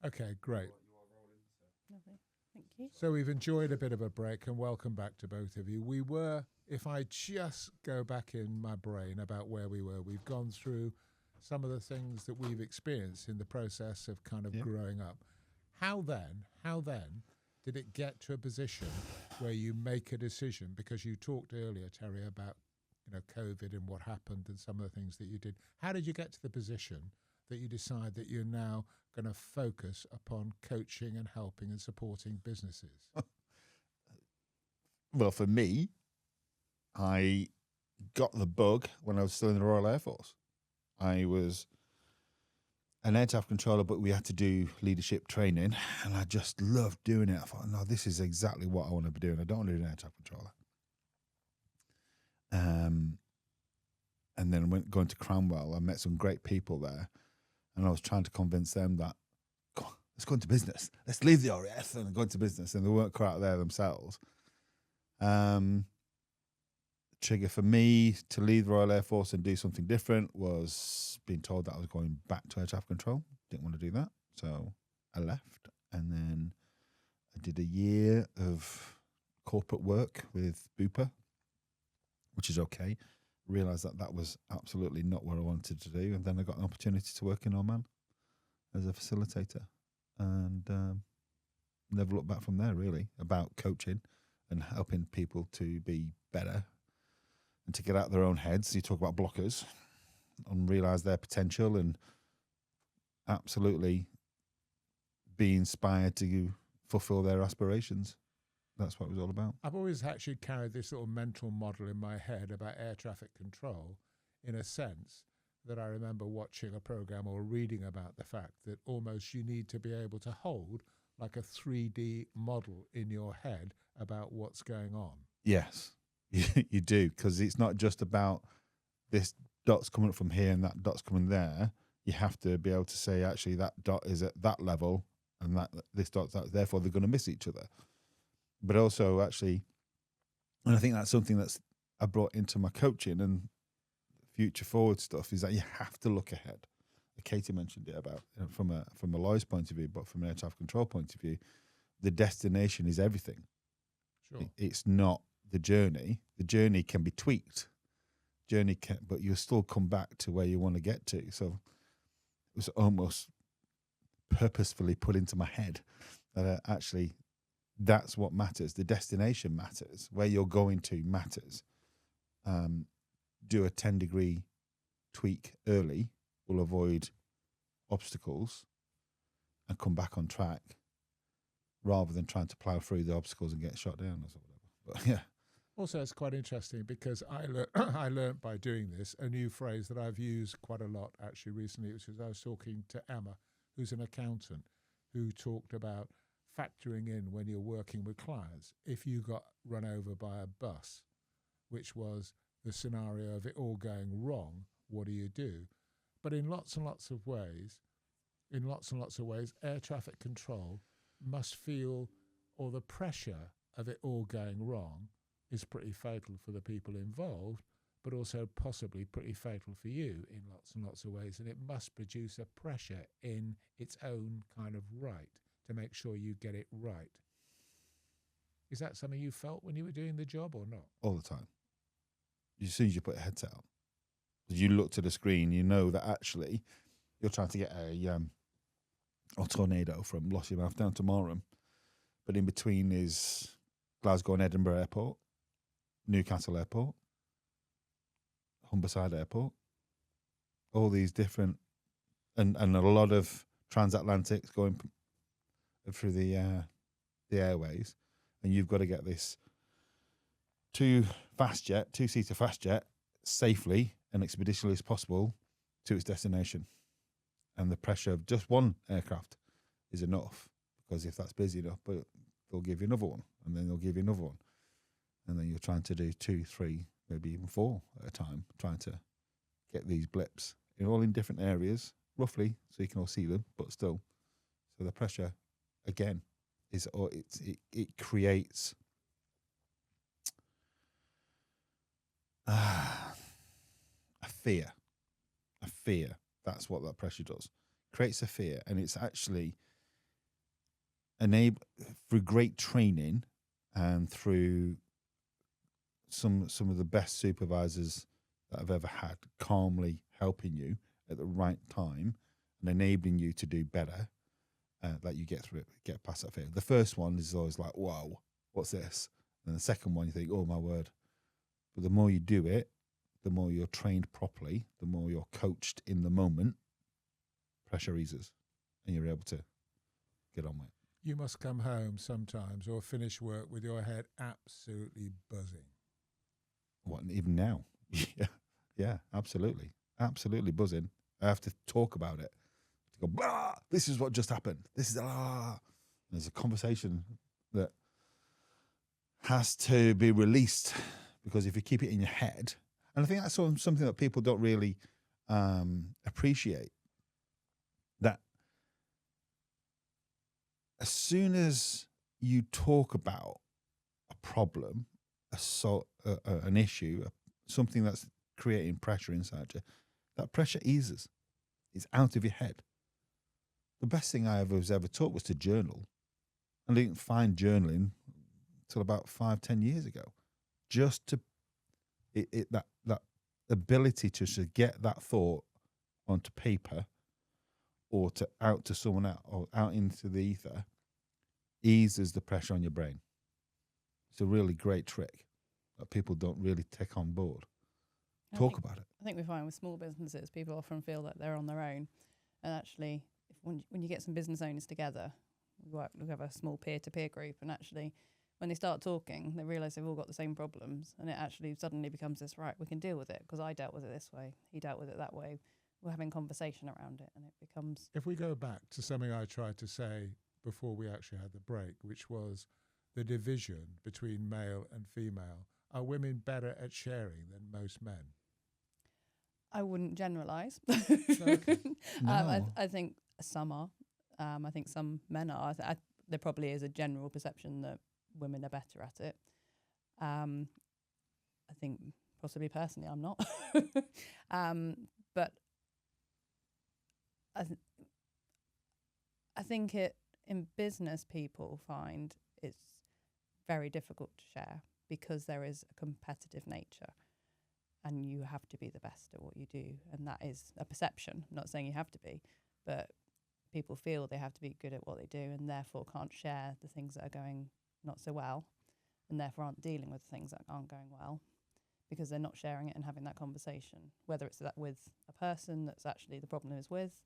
Okay, great. Lovely. Thank you. So we've enjoyed a bit of a break and welcome back to both of you. We were, if I just go back in my brain about where we were, we've gone through some of the things that we've experienced in the process of kind of Yeah. growing up. How then did it get to a position where you make a decision? Because you talked earlier, Terry, about COVID and what happened and some of the things that you did. How did you get to the position that you decide that you're now going to focus upon coaching and helping and supporting businesses? Well, for me, I got the bug when I was still in the Royal Air Force. I was an air traffic controller, but we had to do leadership training, and I just loved doing it. I thought, no, this is exactly what I want to be doing. I don't want to be an air traffic controller. And then going to Cranwell. I met some great people there, and I was trying to convince them that, "Come on, let's go into business. Let's leave the RAF and go into business." And they weren't quite out there themselves. Trigger for me to leave the Royal Air Force and do something different was being told that I was going back to air traffic control. Didn't want to do that, so I left, and then I did a year of corporate work with Bupa, which is okay. Realised that that was absolutely not what I wanted to do, and then I got an opportunity to work in Oman as a facilitator, and never looked back from there, really, about coaching and helping people to be better and to get out of their own heads. You talk about blockers and realise their potential and absolutely be inspired to fulfil their aspirations. That's what it was all about. I've always actually carried this little mental model in my head about air traffic control, in a sense that I remember watching a program or reading about the fact that almost you need to be able to hold like a 3D model in your head about what's going on. Yes, you do, because it's not just about this dot's coming up from here and that dot's coming there. You have to be able to say, actually, that dot is at that level and that this dot's that, therefore they're going to miss each other. But also, actually, and I think that's something that's I brought into my coaching and future forward stuff, is that you have to look ahead. Katie mentioned it about from a lawyer's point of view, but from an air traffic control point of view, the destination is everything. Sure. It's not the journey. The journey can be tweaked. But you'll still come back to where you want to get to. So it was almost purposefully put into my head that actually that's what matters. The destination matters. Where you're going to matters. Do a 10-degree tweak early will avoid obstacles and come back on track, rather than trying to plough through the obstacles and get shot down or whatever. But yeah. Also, it's quite interesting because I learned by doing this a new phrase that I've used quite a lot actually recently, which is I was talking to Emma, who's an accountant, who talked about factoring in when you're working with clients. If you got run over by a bus, which was the scenario of it all going wrong, what do you do? But in lots and lots of ways, air traffic control must feel, or the pressure of it all going wrong is pretty fatal for the people involved, but also possibly pretty fatal for you in lots and lots of ways. And it must produce a pressure in its own kind of right to make sure you get it right. Is that something you felt when you were doing the job or not? All the time. As soon as you put a headset on, as you look to the screen, you know that actually you're trying to get a tornado from Lossiemouth down to Marham, but in between is Glasgow and Edinburgh Airport, Newcastle Airport, Humberside Airport, all these different, and a lot of transatlantics going through the airways, and you've got to get this two-seater fast jet safely and expeditiously as possible to its destination. And the pressure of just one aircraft is enough, because if that's busy enough, but they'll give you another one, and then they'll give you another one. And then you're trying to do 2, 3, maybe even 4 at a time, trying to get these blips all in different areas, roughly, so you can all see them, but still. So the pressure, again, it creates a fear. A fear. That's what that pressure does. Creates a fear, and it's actually enable through great training and through some of the best supervisors that I've ever had, calmly helping you at the right time and enabling you to do better, that you get through it, get past that fear. The first one is always like, whoa, what's this? And the second one, you think, oh my word. But the more you do it, the more you're trained properly, the more you're coached in the moment, pressure eases and you're able to get on with it. You must come home sometimes or finish work with your head absolutely buzzing. What, even now? Yeah, absolutely. Absolutely buzzing. I have to talk about it. To go, blah, this is what just happened. This is, There's a conversation that has to be released, because if you keep it in your head, and I think that's something that people don't really appreciate, that as soon as you talk about a problem, an issue, something that's creating pressure inside you, that pressure eases. It's out of your head. The best thing I was ever taught was to journal. I didn't find journaling until about 5-10 years ago. Just to that ability to just get that thought onto paper or out to someone else or out into the ether eases the pressure on your brain. It's a really great trick that people don't really take on board. Talk about it. I think we find with small businesses, people often feel that they're on their own. And actually, when you get some business owners together, we have a small peer-to-peer group, and actually, when they start talking, they realise they've all got the same problems, and it actually suddenly becomes this, right, we can deal with it, because I dealt with it this way, he dealt with it that way. We're having conversation around it, and it becomes... If we go back to something I tried to say before we actually had the break, which was the division between male and female, are women better at sharing than most men? I wouldn't generalise. Okay. No. I think some are. I think some men are. There probably is a general perception that women are better at it. I think possibly personally I'm not. But I think in business people find it's very difficult to share because there is a competitive nature. And you have to be the best at what you do. And that is a perception. I'm not saying you have to be, but people feel they have to be good at what they do and therefore can't share the things that are going not so well, and therefore aren't dealing with things that aren't going well because they're not sharing it and having that conversation, whether it's that with a person that's actually the problem is with,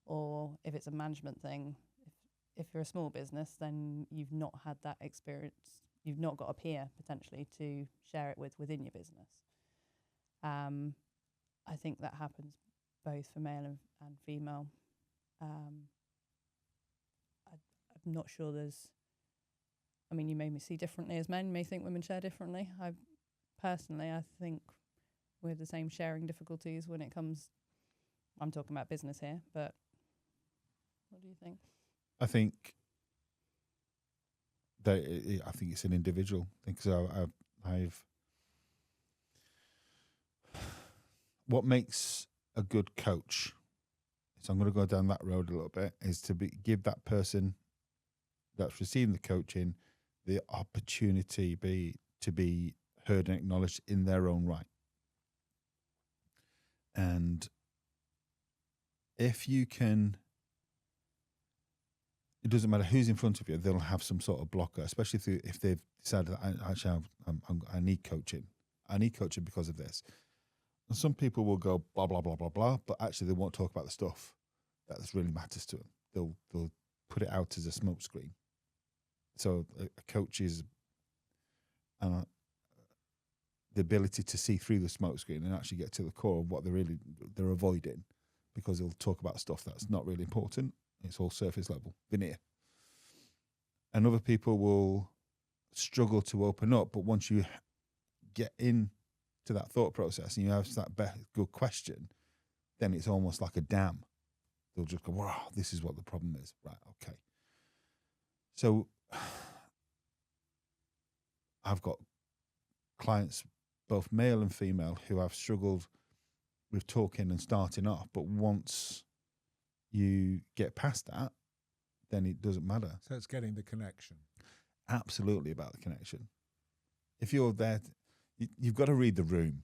or if it's a management thing. If you're a small business, then you've not had that experience. You've not got a peer potentially to share it with within your business. I think that happens both for male and female. I'm not sure you may see differently as men, you may think women share differently. I think we have the same sharing difficulties when it comes, I'm talking about business here, but what do you think? I think it's an individual thing. So I've what makes a good coach, so I'm going to go down that road a little bit, is to give that person that's receiving the coaching the opportunity to be heard and acknowledged in their own right. And if you can, it doesn't matter who's in front of you, they'll have some sort of blocker, especially if they've decided that I need coaching. I need coaching because of this. And some people will go blah, blah, blah, blah, blah, but actually they won't talk about the stuff that really matters to them. They'll put it out as a smokescreen. So a coach is the ability to see through the smokescreen and actually get to the core of what they're avoiding, because they'll talk about stuff that's not really important. It's all surface level, veneer. And other people will struggle to open up, but once you get in to that thought process and you ask that good question, then it's almost like a dam. They'll just go, wow, this is what the problem is. Right, okay. So I've got clients, both male and female, who have struggled with talking and starting off, but once you get past that, then it doesn't matter. So it's getting the connection. Absolutely about the connection. If you're there, you've got to read the room.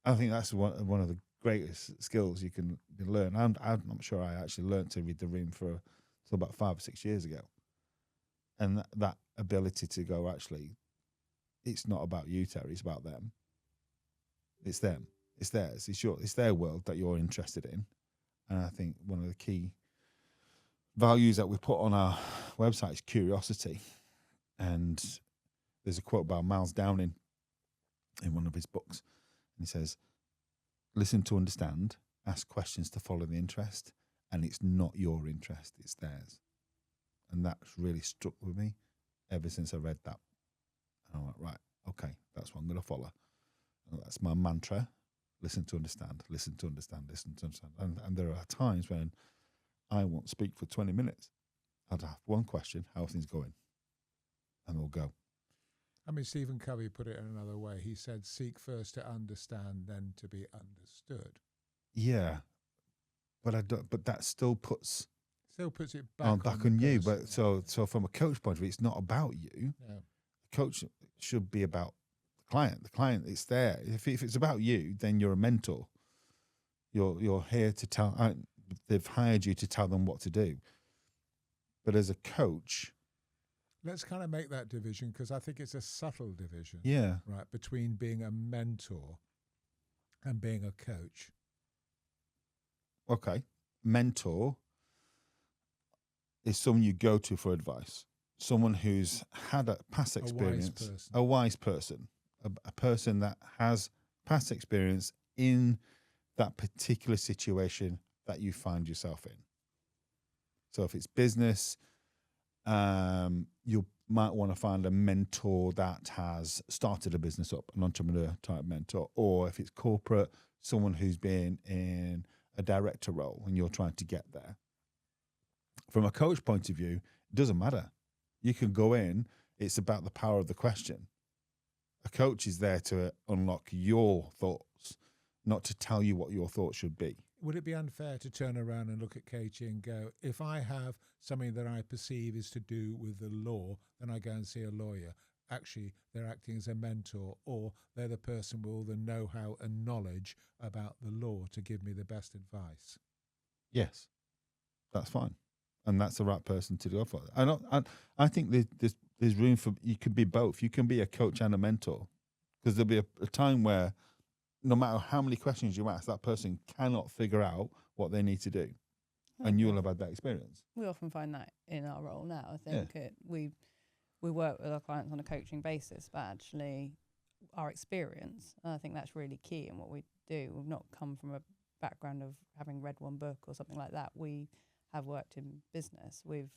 I think that's one of the greatest skills you can learn. I'm not sure I actually learned to read the room till about 5 or 6 years ago. And that ability to go, actually, it's not about you, Terry, it's about them. It's them. It's theirs. It's their world that you're interested in. And I think one of the key values that we put on our website is curiosity. And there's a quote by Miles Downing in one of his books. And he says, listen to understand, ask questions to follow the interest, and it's not your interest, it's theirs. And that's really stuck with me ever since I read that. And I'm like, right, okay, that's what I'm going to follow. And that's my mantra. Listen to understand, listen to understand, listen to understand. And there are times when I won't speak for 20 minutes. I'd have one question, how are things going? And we'll go. I mean, Stephen Covey put it in another way. He said, seek first to understand, then to be understood. Yeah. But that still puts it back on the you. person. But so from a coach point of view, it's not about you. Yeah. The coach should be about the client. The client, it's there. If it's about you, then you're a mentor. You're here to tell. They've hired you to tell them what to do. But as a coach, let's kind of make that division, because I think it's a subtle division. Yeah. Right, between being a mentor and being a coach. Okay. Mentor is someone you go to for advice. Someone who's had a past experience. A wise person. A person that has past experience in that particular situation that you find yourself in. So if it's business, you might want to find a mentor that has started a business up, an entrepreneur type mentor. Or if it's corporate, someone who's been in a director role and you're trying to get there. From a coach point of view, it doesn't matter. You can go in, it's about the power of the question. A coach is there to unlock your thoughts, not to tell you what your thoughts should be. Would it be unfair to turn around and look at Katie and go, if I have something that I perceive is to do with the law, then I go and see a lawyer? Actually, they're acting as a mentor, or they're the person with all the know-how and knowledge about the law to give me the best advice. Yes, that's fine. And that's the right person to go for it. I think there's room for, you can be both. You can be a coach and a mentor, because there'll be a time where no matter how many questions you ask, that person cannot figure out what they need to do. Okay. And you'll have had that experience. We often find that in our role now. I think we work with our clients on a coaching basis, but actually our experience, and I think that's really key in what we do. We've not come from a background of having read one book or something like that. We have worked in business. We've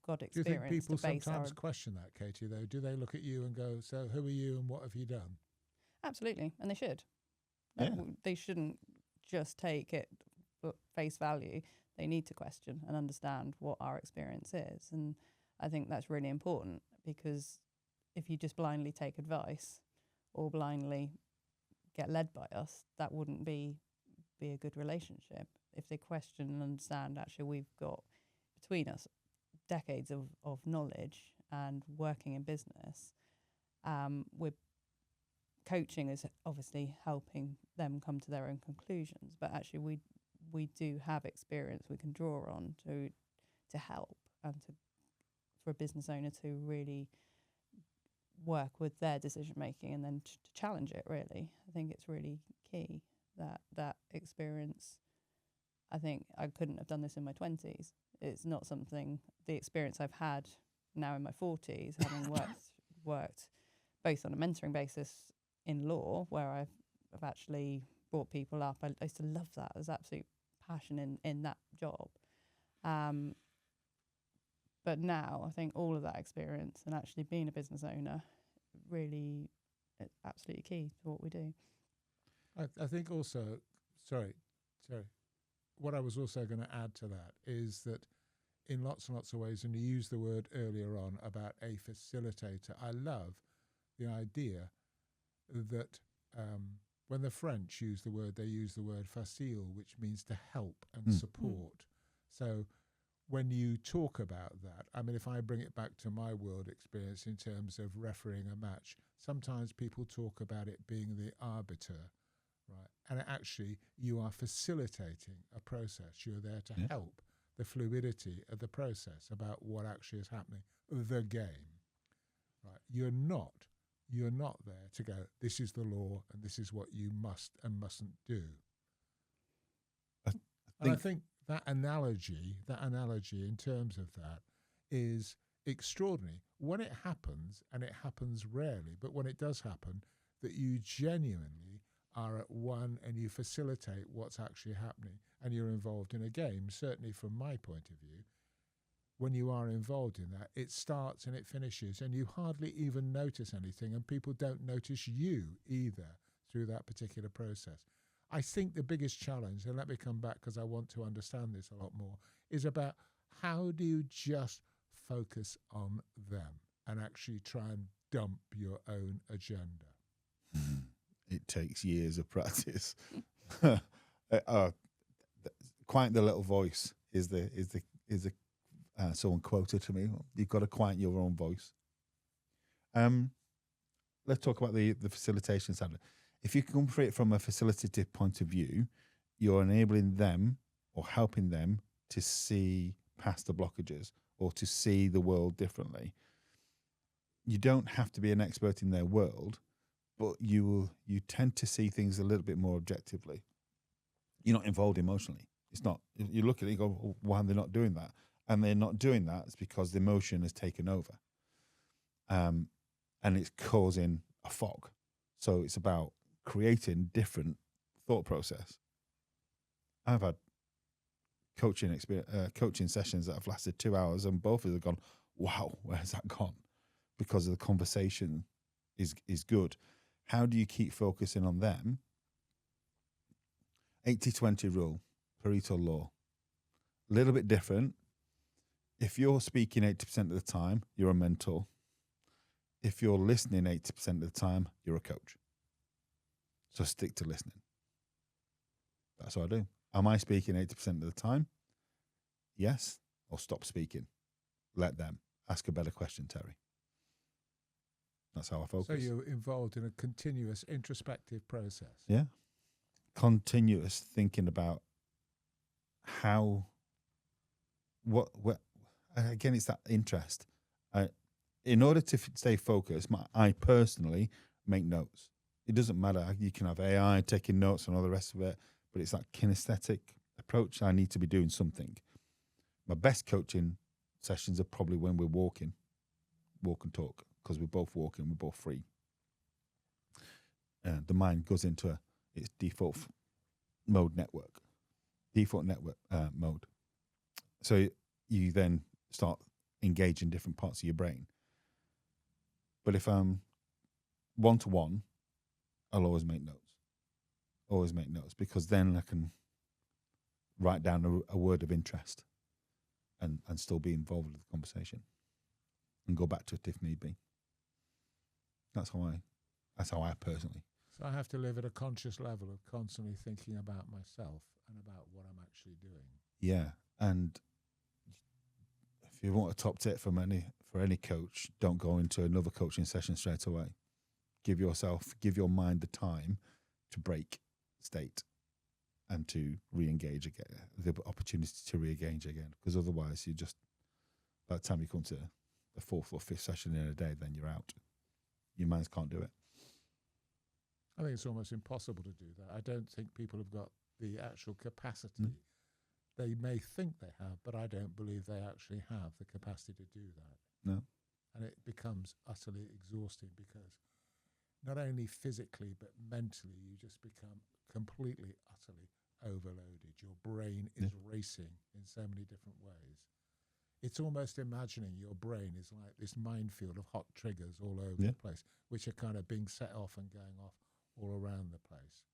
got experience. Do you think people to base sometimes question that, Katie, though? Do they look at you and go, so who are you and what have you done? Absolutely, and they should. Yeah. They shouldn't just take it at face value. They need to question and understand what our experience is. And I think that's really important, because if you just blindly take advice or blindly get led by us, that wouldn't be a good relationship. If they question and understand, actually, we've got between us decades of knowledge and working in business. We're coaching is obviously helping them come to their own conclusions, but actually we do have experience we can draw on to help and for a business owner to really work with their decision making and then to challenge it. Really, I think it's really key that experience. I think I couldn't have done this in my 20s. It's not something, the experience I've had now in my 40s, having worked both on a mentoring basis in law, where I've actually brought people up. I used to love that. There's absolute passion in that job. But now I think all of that experience and actually being a business owner really is absolutely key to what we do. I think also, sorry. What I was also going to add to that is that in lots and lots of ways, and you used the word earlier on about a facilitator, I love the idea that when the French use the word, they use the word facile, which means to help and support. So when you talk about that, I mean, if I bring it back to my world experience in terms of refereeing a match, sometimes people talk about it being the arbiter, right? And actually, you are facilitating a process. You're there to help the fluidity of the process about what actually is happening, the game, right? You're not there to go, this is the law and this is what you must and mustn't do. And I think that analogy in terms of that is extraordinary. When it happens, and it happens rarely, but when it does happen, that you genuinely are at one and you facilitate what's actually happening and you're involved in a game. Certainly from my point of view, when you are involved in that, it starts and it finishes and you hardly even notice anything, and people don't notice you either through that particular process. I think the biggest challenge, and let me come back because I want to understand this a lot more, is about how do you just focus on them and actually try and dump your own agenda? It takes years of practice. Quiet the little voice is the someone quoted to me. You've got to quiet your own voice. Let's talk about the facilitation side. If you come for it from a facilitative point of view, you're enabling them or helping them to see past the blockages or to see the world differently. You don't have to be an expert in their world, but you tend to see things a little bit more objectively. You're not involved emotionally. It's not. You look at it and go, oh, why are they not doing that? And they're not doing that. It's because the emotion has taken over. And it's causing a fog. So it's about creating different thought process. I've had coaching sessions that have lasted 2 hours, and both of them have gone, wow, where's that gone? Because the conversation is good. How do you keep focusing on them? 80-20 rule, Pareto law. A little bit different. If you're speaking 80% of the time, you're a mentor. If you're listening 80% of the time, you're a coach. So stick to listening. That's what I do. Am I speaking 80% of the time? Yes. Or stop speaking. Let them. Ask a better question, Terry. That's how I focus. So you're involved in a continuous introspective process. Yeah. Continuous thinking about what again, it's that interest. In order to stay focused, I personally make notes. It doesn't matter. You can have AI taking notes and all the rest of it, but it's that kinesthetic approach. I need to be doing something. My best coaching sessions are probably when we're walk and talk, because we're both walking, we're both free. The mind goes into its default network mode. So you then start engaging different parts of your brain. But if I'm one-to-one, I'll always make notes, because then I can write down a word of interest and still be involved with the conversation and go back to it if need be. That's how I personally. So I have to live at a conscious level of constantly thinking about myself and about what I'm actually doing. Yeah, and if you want a top tip for any coach, don't go into another coaching session straight away. Give your mind the time to break state and to re-engage again, the opportunity to re-engage again. Because otherwise, you just, by the time you come to the fourth or fifth session in a day, then you're out. Your minds can't do it. I think it's almost impossible to do that. I don't think people have got the actual capacity. They may think they have, but I don't believe they actually have the capacity to do that. No. And it becomes utterly exhausting, because not only physically but mentally you just become completely, utterly overloaded. Your brain is racing in so many different ways. It's almost imagining your brain is like this minefield of hot triggers all over the place, which are kind of being set off and going off all around the place.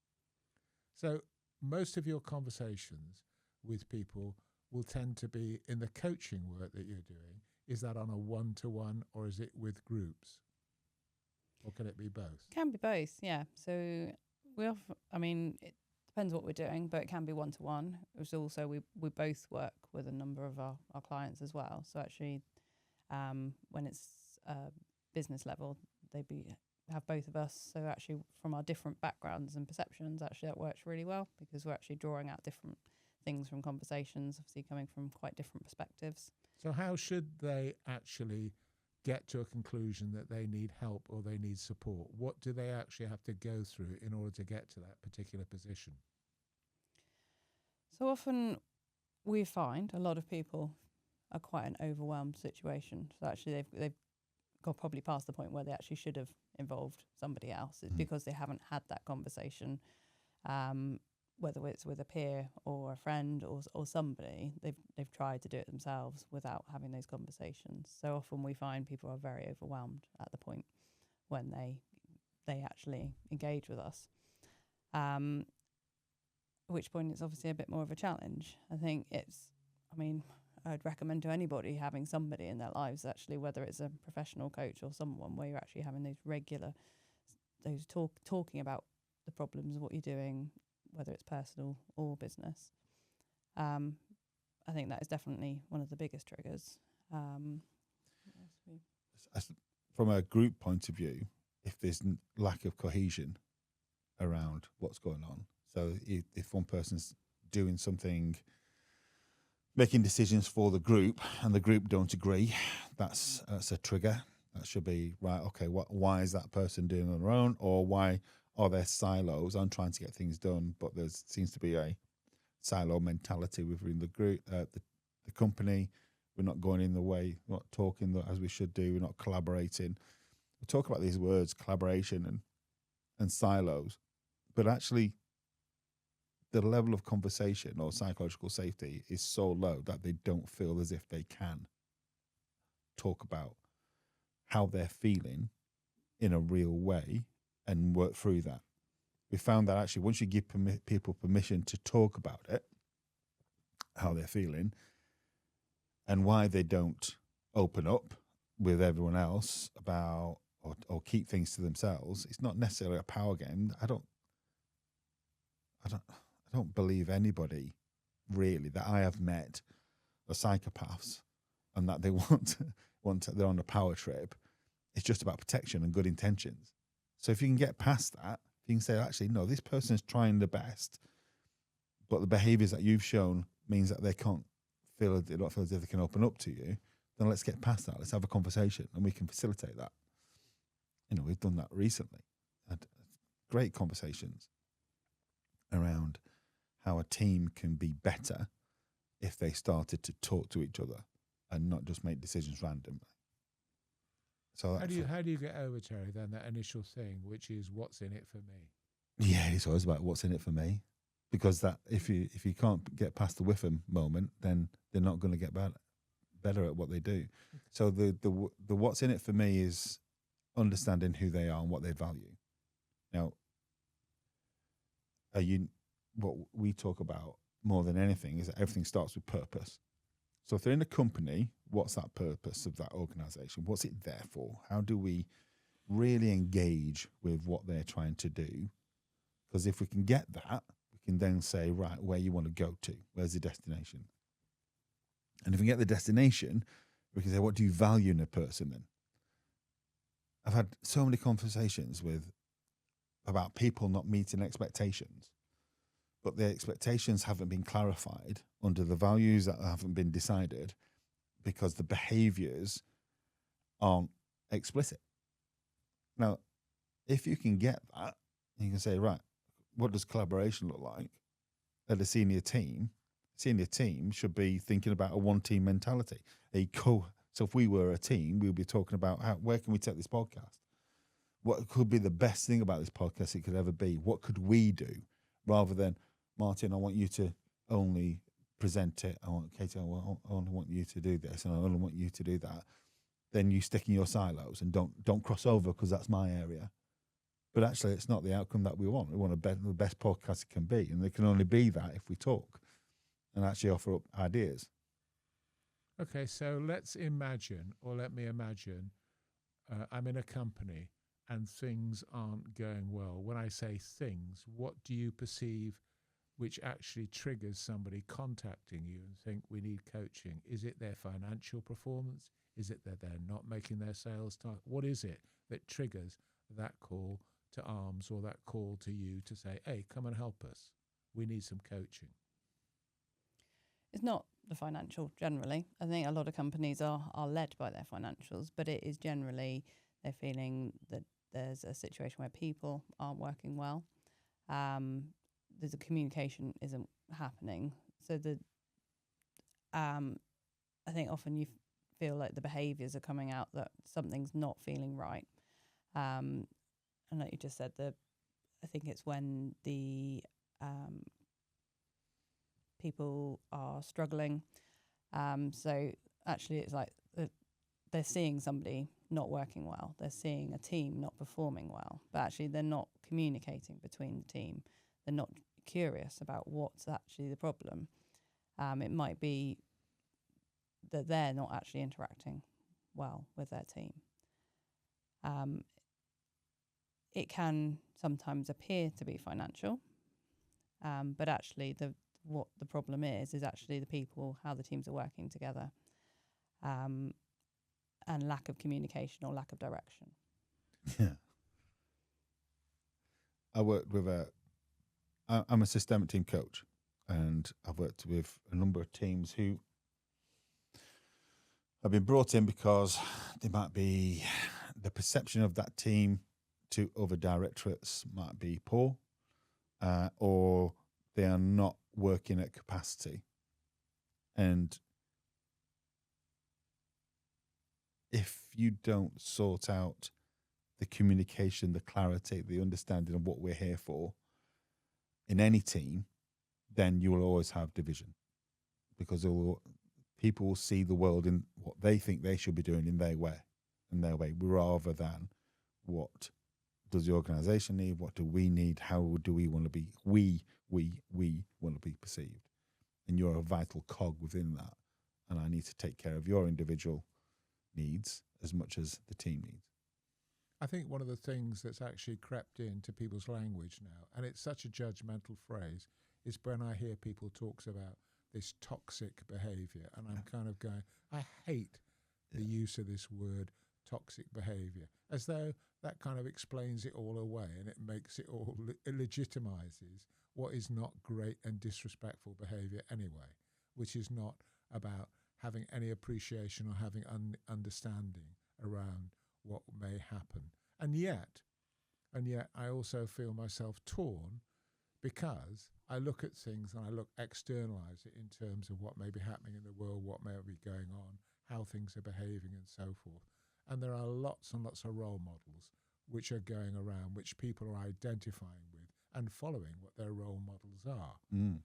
So most of your conversations with people will tend to be in the coaching work that you're doing. Is that on a one-to-one, or is it with groups? Or can it be both? Can be both, yeah. So it depends what we're doing, but it can be one-to-one. It's also, we both work with a number of our clients as well. So actually, when it's business level, have both of us. So actually, from our different backgrounds and perceptions, actually that works really well, because we're actually drawing out different things from conversations, obviously coming from quite different perspectives. So how should they actually get to a conclusion that they need help or they need support? What do they actually have to go through in order to get to that particular position? So often we find a lot of people are quite an overwhelmed situation. So actually they've got probably past the point where they actually should have involved somebody else. It's because they haven't had that conversation, whether it's with a peer or a friend or somebody. They've tried to do it themselves without having those conversations. So often we find people are very overwhelmed at the point when they actually engage with us. At which point it's obviously a bit more of a challenge. I'd recommend to anybody having somebody in their lives, actually, whether it's a professional coach or someone, where you're actually having talking about the problems of what you're doing, whether it's personal or business. I think that is definitely one of the biggest triggers. From a group point of view, if there's lack of cohesion around what's going on, so if one person's doing something, making decisions for the group, and the group don't agree, that's a trigger. That should be, right, okay, why is that person doing it on their own? Or why are there silos? I'm trying to get things done, but there seems to be a silo mentality within the group, the company. We're not going in the way, we're not talking as we should do, we're not collaborating. We talk about these words, collaboration and silos, but actually the level of conversation or psychological safety is so low that they don't feel as if they can talk about how they're feeling in a real way and work through that. We found that actually once you give people permission to talk about it, how they're feeling and why they don't open up with everyone else about or keep things to themselves, it's not necessarily a power game. I don't believe anybody really that I have met are psychopaths and that they they're on a power trip. It's just about protection and good intentions. So if you can get past that, you can say, actually, no, this person is trying the best, but the behaviours that you've shown means that they don't feel as if they can open up to you, then let's get past that. Let's have a conversation and we can facilitate that. We've done that recently. Had great conversations around how a team can be better if they started to talk to each other and not just make decisions randomly. So how do you get over, Terry, then that initial thing, which is what's in it for me? Yeah, it's always about what's in it for me, because that if you can't get past the whiffing moment, then they're not going to get better at what they do. So the what's in it for me is understanding who they are and what they value. Now, what we talk about more than anything is that everything starts with purpose. So if they're in a company, what's that purpose of that organisation? What's it there for? How do we really engage with what they're trying to do? Because if we can get that, we can then say, right, where you want to go to? Where's the destination? And if we get the destination, we can say, what do you value in a person then? I've had so many conversations about people not meeting expectations, but their expectations haven't been clarified under the values that haven't been decided because the behaviours aren't explicit. Now, if you can get that, you can say, right, what does collaboration look like at a senior team? Senior team should be thinking about a one-team mentality. So if we were a team, we'd be talking about where can we take this podcast? What could be the best thing about this podcast it could ever be? What could we do? Rather than, Martin, I want you to only present it. Katie, I only want you to do this, and I only want you to do that. Then you stick in your silos and don't cross over because that's my area. But actually, it's not the outcome that we want. We want the best podcast it can be, and it can only be that if we talk and actually offer up ideas. Okay, so let me imagine, I'm in a company and things aren't going well. When I say things, what do you perceive which actually triggers somebody contacting you and think we need coaching? Is it their financial performance? Is it that they're not making their sales target? What is it that triggers that call to arms or that call to you to say, hey, come and help us? We need some coaching. It's not the financial generally. I think a lot of companies are led by their financials, but it is generally they're feeling that there's a situation where people aren't working well. There's a communication isn't happening. So I think often you feel like the behaviours are coming out that something's not feeling right. And like you just said, I think it's when the people are struggling. So actually it's like they're seeing somebody not working well. They're seeing a team not performing well, but actually they're not communicating between the team. They're not curious about what's actually the problem. It might be that they're not actually interacting well with their team. It can sometimes appear to be financial, but actually what the problem is actually the people, how the teams are working together, and lack of communication or lack of direction. Yeah. I worked with I'm a systemic team coach, and I've worked with a number of teams who have been brought in because they might be, the perception of that team to other directorates might be poor, or they are not working at capacity. And if you don't sort out the communication, the clarity, the understanding of what we're here for in any team, then you will always have division, because people will see the world in what they think they should be doing in their way, rather than what does the organisation need, what do we need, how do we want to be, we want to be perceived. And you're a vital cog within that. And I need to take care of your individual needs as much as the team needs. I think one of the things that's actually crept into people's language now, and it's such a judgmental phrase, is when I hear people talks about this toxic behaviour, and I'm kind of going, I hate the use of this word toxic behaviour, as though that kind of explains it all away, and it makes it all, it legitimizes what is not great and disrespectful behaviour anyway, which is not about having any appreciation or having understanding around what may happen. And yet I also feel myself torn, because I look at things and I externalize it in terms of what may be happening in the world, what may be going on, how things are behaving and so forth. And there are lots and lots of role models which are going around, which people are identifying with and following what their role models are. Mm.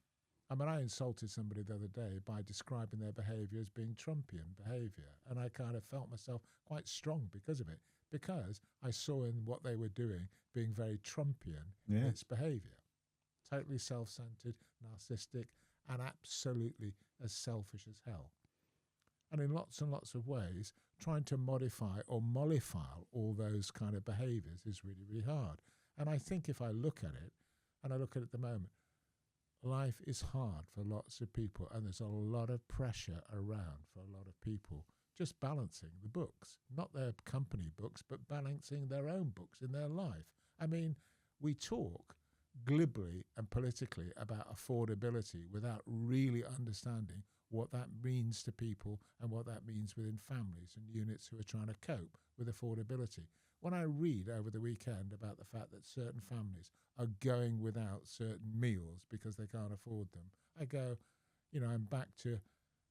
I mean, I insulted somebody the other day by describing their behaviour as being Trumpian behaviour, and I kind of felt myself quite strong because of it, because I saw in what they were doing being very Trumpian in its behaviour. Totally self-centred, narcissistic, and absolutely as selfish as hell. And in lots and lots of ways, trying to modify or mollify all those kind of behaviours is really, really hard. And I think if I look at it, and I look at it at the moment, life is hard for lots of people, and there's a lot of pressure around for a lot of people, just balancing the books, not their company books, but balancing their own books in their life. I mean, we talk glibly and politically about affordability without really understanding what that means to people and what that means within families and units who are trying to cope with affordability. When I read over the weekend about the fact that certain families are going without certain meals because they can't afford them, I go, I'm back to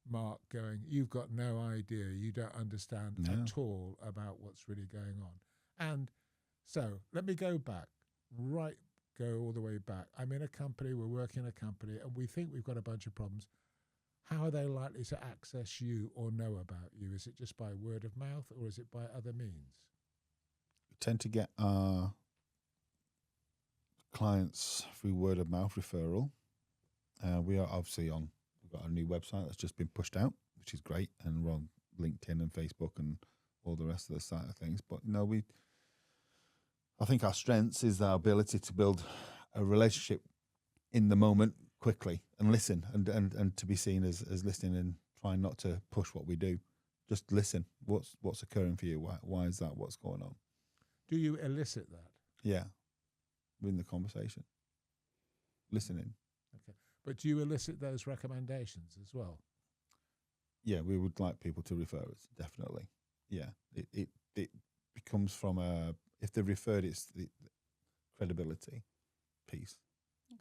Mark going, you've got no idea, you don't understand at all about what's really going on. And so let me go all the way back. I'm in a company, we're working in a company, and we think we've got a bunch of problems. How are they likely to access you or know about you? Is it just by word of mouth, or is it by other means? We tend to get our clients through word of mouth referral. We are obviously we've got a new website that's just been pushed out, which is great, and we're on LinkedIn and Facebook and all the rest of the side of things. But I think our strengths is our ability to build a relationship in the moment quickly and listen and to be seen as listening and trying not to push what we do. Just listen. What's occurring for you? Why is that? What's going on? Do you elicit that? Yeah, within the conversation, listening. Okay, but do you elicit those recommendations as well? Yeah, we would like people to refer us, definitely. Yeah, it becomes from if they've referred, it's the credibility piece.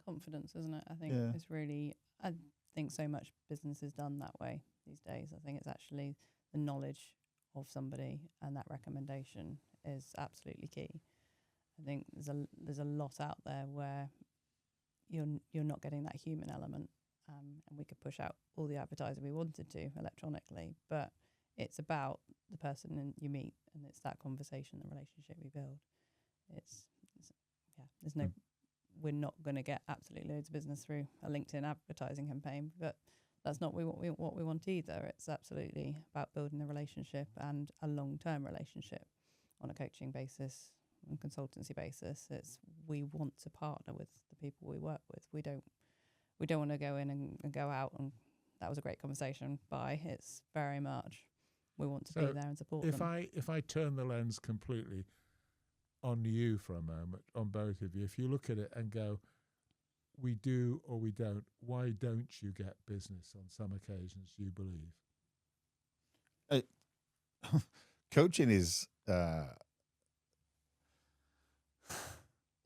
Confidence, isn't it? I think Yeah. it's really, I think so much business is done that way these days. I think it's actually the knowledge of somebody, and that recommendation is absolutely key. I think there's a lot out there where you're not getting that human element, and we could push out all the advertising we wanted to electronically, but it's about the person you meet, and it's that conversation, the relationship we build. It's there's no, we're not going to get absolutely loads of business through a LinkedIn advertising campaign, but that's not what we want either. It's absolutely about building a relationship, and a long-term relationship on a coaching basis, on a consultancy basis. It's, we want to partner with the people we work with. We don't want to go in and go out and that was a great conversation. Bye. It's very much we want to be there and support them. If I turn the lens completely on you for a moment, on both of you, if you look at it and go, we do or we don't, why don't you get business on some occasions, you believe? Coaching is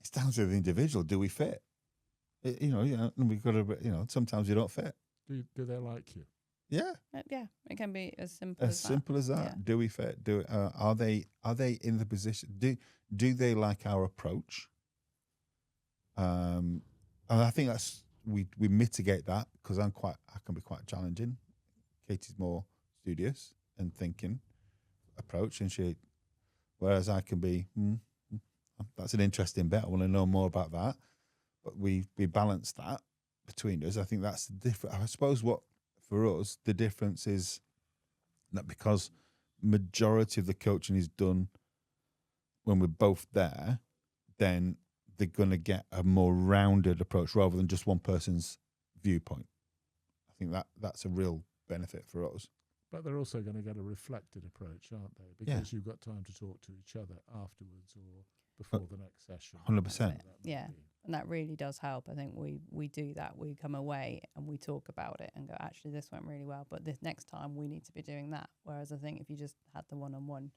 it's down to the individual. Do we fit? We've got to. Sometimes we don't fit. Do they like you? Yeah, it can be as simple as that. Yeah. Do we fit? Are they in the position? Do they like our approach? And I think that's we mitigate that because I can be quite challenging. Katie's more studious and thinking approach, and whereas I can be. That's an interesting bit. I want to know more about that. But we balance that between us. I think that's the difference. I suppose what for us the difference is that because majority of the coaching is done when we're both there, then they're going to get a more rounded approach rather than just one person's viewpoint. I think that's a real benefit for us. But they're also going to get a reflected approach, aren't they? Because you've got time to talk to each other afterwards or before the next session. 100%. Yeah. And that really does help. I think we do that. We come away and we talk about it and go, actually, this went really well, but this next time we need to be doing that. Whereas I think if you just had the one-on-one,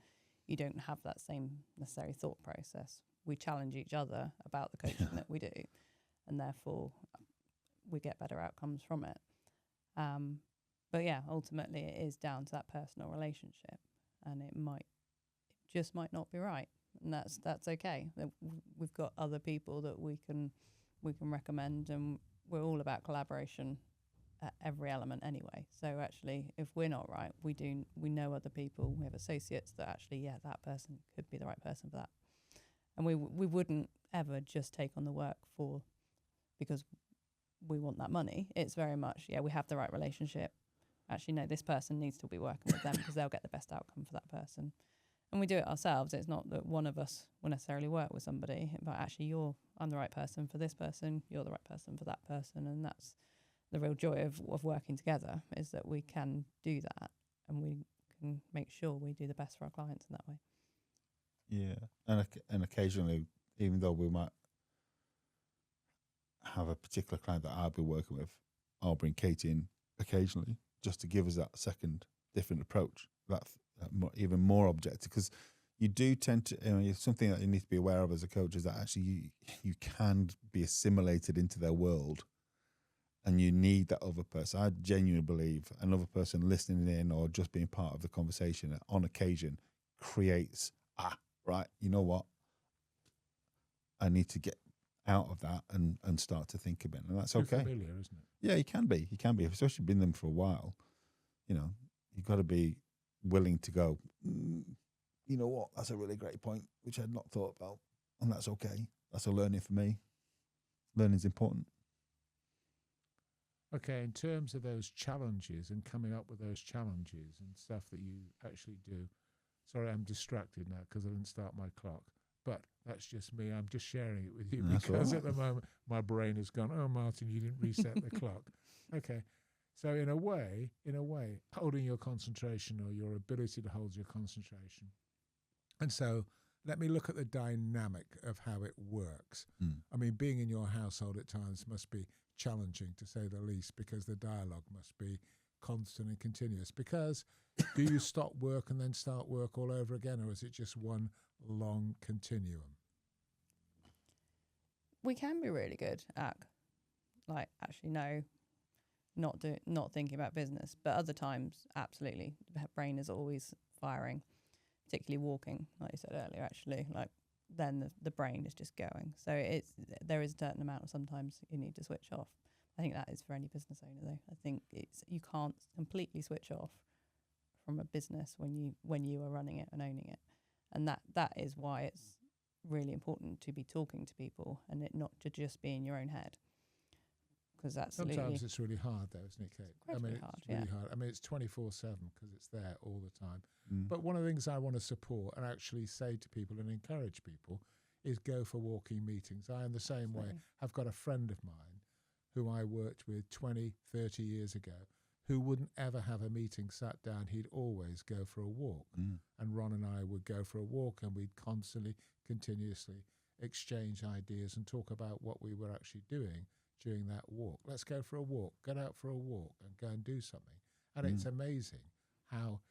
you don't have that same necessary thought process. We challenge each other about the coaching that we do, and therefore we get better outcomes from it. But yeah, ultimately it is down to that personal relationship, and it just might not be right. And that's okay. We've got other people that we can recommend, and we're all about collaboration at every element anyway. So actually, if we're not right, we know other people. We have associates that actually, that person could be the right person for that. And we wouldn't ever just take on the work because we want that money. It's very much we have the right relationship. Actually, no, this person needs to be working with them because they'll get the best outcome for that person. And we do it ourselves. It's not that one of us will necessarily work with somebody, but actually I'm the right person for this person, you're the right person for that person. And that's the real joy of working together, is that we can do that and we can make sure we do the best for our clients in that way. Yeah. And occasionally, even though we might have a particular client that I'll be working with, I'll bring Katie in occasionally just to give us that second different approach. That's even more objective, because you do tend to, something that you need to be aware of as a coach is that actually you can be assimilated into their world, and you need that other person. I genuinely believe another person listening in or just being part of the conversation on occasion creates, right, you know what, I need to get out of that and start to think a bit, and that's okay. Familiar, isn't it? Yeah, you can be, especially been them for a while. You've got to be willing to go, you know what, that's a really great point, which I had not thought about, and that's okay. That's a learning for me. Learning's important. Okay, in terms of those challenges and coming up with those challenges and stuff that you actually do, sorry, I'm distracted now because I didn't start my clock, But that's just me. I'm just sharing it with you That's because all at the moment my brain has gone, oh, Martin, you didn't reset the clock. Okay. So in a way, holding your concentration or your ability to hold your concentration. And so let me look at the dynamic of how it works. I mean, being in your household at times must be challenging, to say the least, because the dialogue must be constant and continuous. Because do you stop work and then start work all over again, or is it just one long continuum? We can be really good at, like, actually, no, not thinking about business. But other times, absolutely, the brain is always firing, particularly walking, like you said earlier, actually. Like, then the brain is just going. So there is a certain amount of sometimes you need to switch off. I think that is for any business owner, though. I think you can't completely switch off from a business when you are running it and owning it. And that is why it's really important to be talking to people and it not to just be in your own head. Because Sometimes it's really hard, though, isn't it, Kate? Incredibly It's really hard. I mean, it's 24/7 because it's there all the time. But one of the things I want to support and actually say to people and encourage people is go for walking meetings. I, in the same way, have got a friend of mine who I worked with 20, 30 years ago who wouldn't ever have a meeting sat down. He'd always go for a walk. And Ron and I would go for a walk and we'd constantly, continuously exchange ideas and talk about what we were actually doing during that walk. Let's go for a walk, get out for a walk and go and do something. And it's amazing how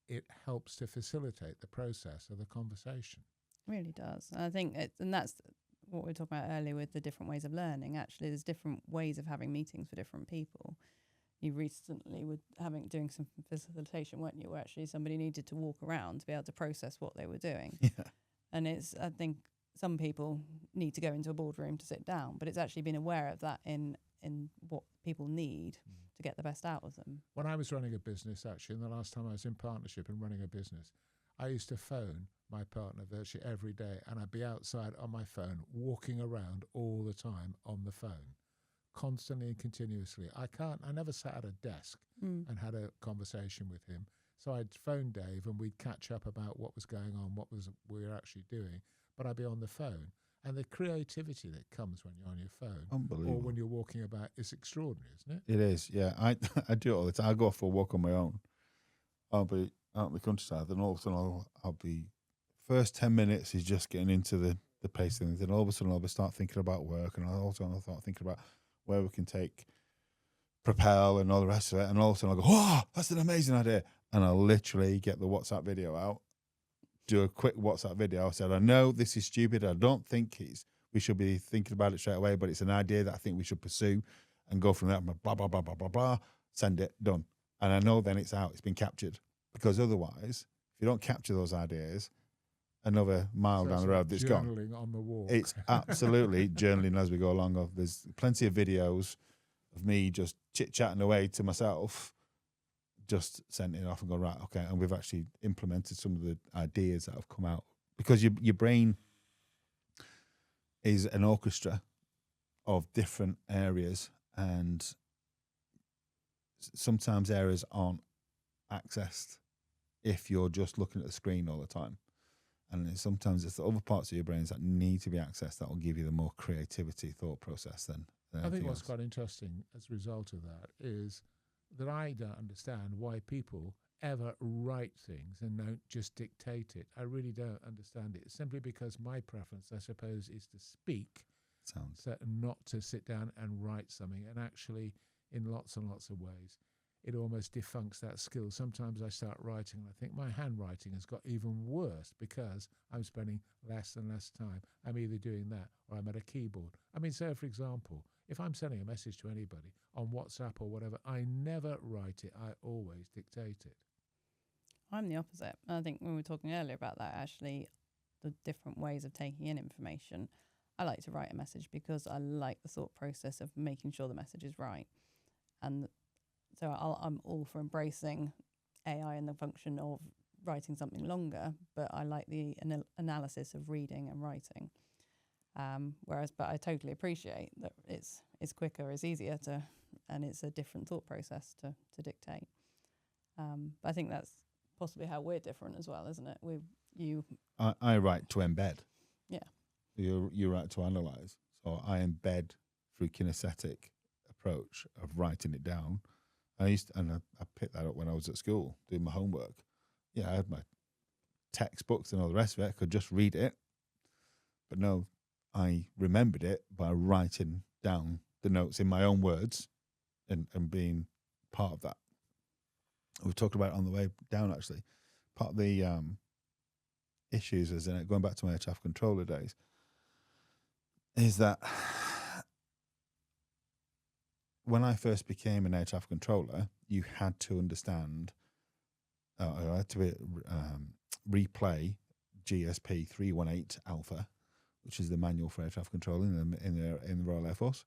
it helps to facilitate the process of the conversation. It really does. And I think and that's what we were talking about earlier with the different ways of learning. Actually, there's different ways of having meetings for different people. You recently were doing some facilitation, weren't you, where actually somebody needed to walk around to be able to process what they were doing. Yeah. And I think some people need to go into a boardroom to sit down, but it's actually been aware of that in what people need to get the best out of them. When I was running a business, actually, and the last time I was in partnership and running a business, I used to phone my partner virtually every day, and I'd be outside on my phone, walking around all the time on the phone, constantly and continuously. I never sat at a desk and had a conversation with him. So I'd phone Dave and we'd catch up about what was going on, we were actually doing. But I'd be on the phone. And the creativity that comes when you're on your phone or when you're walking about is extraordinary, isn't it? It is, yeah. I do it all the time. I go for a walk on my own. I'll be out in the countryside, and all of a sudden I'll be, first 10 minutes is just getting into the pace of things. Then all of a sudden I'll start thinking about work, and I'll start thinking about where we can take Propel and all the rest of it. And all of a sudden I'll go, oh, that's an amazing idea. And I'll literally get the WhatsApp video out, do a quick WhatsApp video. I said, I know this is stupid. I don't think we should be thinking about it straight away, but it's an idea that I think we should pursue and go from that. Blah, blah, blah, blah, blah, blah. Send it, done. And I know then it's out, it's been captured. Because otherwise, if you don't capture those ideas, another mile down the road that's gone. Journaling on the walk. It's absolutely journaling as we go along. There's plenty of videos of me just chit-chatting away to myself, just sending it off and go, right, okay. And we've actually implemented some of the ideas that have come out. Because your brain is an orchestra of different areas, and sometimes areas aren't accessed if you're just looking at the screen all the time. And sometimes it's the other parts of your brains that need to be accessed that will give you the more creativity thought process than I think what's else. quite interesting as a result of that is that I don't understand why people ever write things and don't just dictate it. I really don't understand it. Simply because my preference, I suppose, is to speak, not to sit down and write something. And actually, in lots and lots of ways, it almost defuncts that skill. Sometimes I start writing and I think my handwriting has got even worse because I'm spending less and less time. I'm either doing that or I'm at a keyboard. I mean, so for example, if I'm sending a message to anybody on WhatsApp or whatever, I never write it. I always dictate it. I'm the opposite. I think when we were talking earlier about that, actually, the different ways of taking in information, I like to write a message because I like the thought process of making sure the message is right. And so I'm all for embracing AI and the function of writing something longer, but I like the analysis of reading and writing. But I totally appreciate that it's quicker, it's easier and it's a different thought process to dictate. But I think that's possibly how we're different as well, isn't it? I write to embed. Yeah. You're right to analyze. So I embed through kinesthetic approach of writing it down. I picked that up when I was at school doing my homework. Yeah, I had my textbooks and all the rest of it. I could just read it. But no, I remembered it by writing down the notes in my own words and being part of that. We talked about it on the way down, actually. Part of the issues is, going back to my air traffic controller days, is that when I first became an air traffic controller, you had to understand, I had to replay GSP 318 Alpha, which is the manual for air traffic control in the Royal Air Force,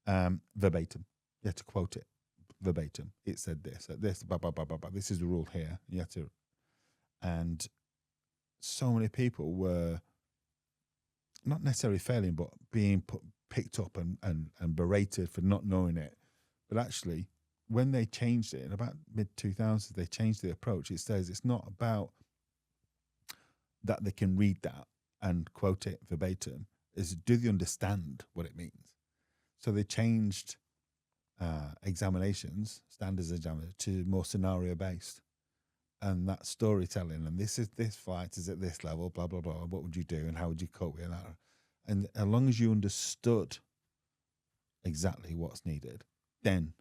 verbatim. You had to quote it verbatim. It said this, blah, blah, blah, blah, blah. This is the rule here. You had to, and so many people were not necessarily failing, but being picked up and berated for not knowing it. But actually, when they changed it in about mid-2000s, they changed the approach. It says it's not about that they can read that and quote it verbatim. Is do they understand what it means? So they changed examinations, standards examination, to more scenario-based. And that storytelling, and this flight is at this level, blah, blah, blah. What would you do and how would you cope with that? And as long as you understood exactly what's needed, then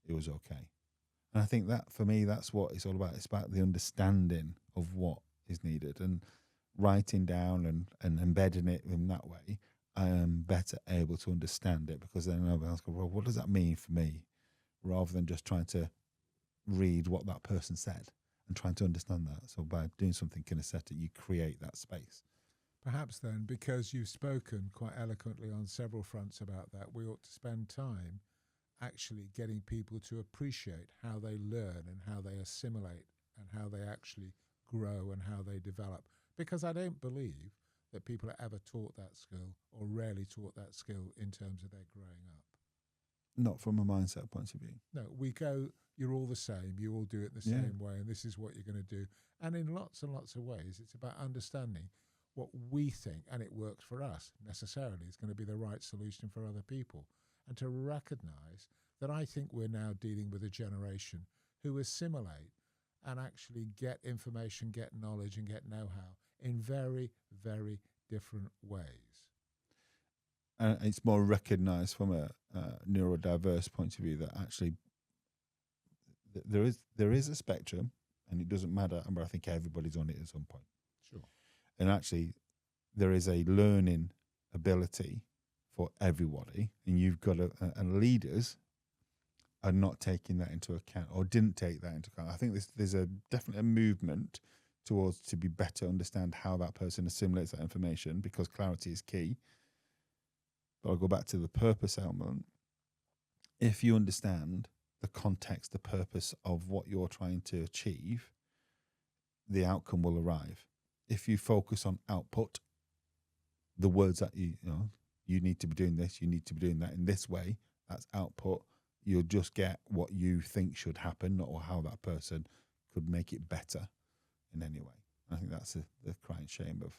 it was okay. And I think that, for me, that's what it's all about. It's about the understanding of what is needed, and writing down and embedding it in that way. I am better able to understand it, because then I'll ask, well, what does that mean for me? Rather than just trying to read what that person said and trying to understand that. So by doing something kinesthetic, you create that space. Perhaps then, because you've spoken quite eloquently on several fronts about that, we ought to spend time actually getting people to appreciate how they learn and how they assimilate and how they actually grow and how they develop. Because I don't believe that people are ever taught that skill, or rarely taught that skill in terms of their growing up. Not from a mindset point of view. No, we go, you're all the same, you all do it the same way, and this is what you're going to do. And in lots and lots of ways, it's about understanding what we think, and it works for us necessarily, is going to be the right solution for other people. And to recognize that I think we're now dealing with a generation who assimilate and actually get information, get knowledge, and get know-how in very, very different ways. And it's more recognized from a neurodiverse point of view that actually there is a spectrum, and it doesn't matter. But I think everybody's on it at some point. Sure. And actually, there is a learning ability for everybody, and you've got and leaders are not taking that into account, or didn't take that into account. I think there's definitely a movement towards to be better understand how that person assimilates that information, because clarity is key. But I'll go back to the purpose element. If you understand the context, the purpose of what you're trying to achieve, the outcome will arrive. If you focus on output, the words that you need to be doing this, you need to be doing that in this way, that's output. You'll just get what you think should happen, not how that person could make it better in any way. I think that's the crying shame of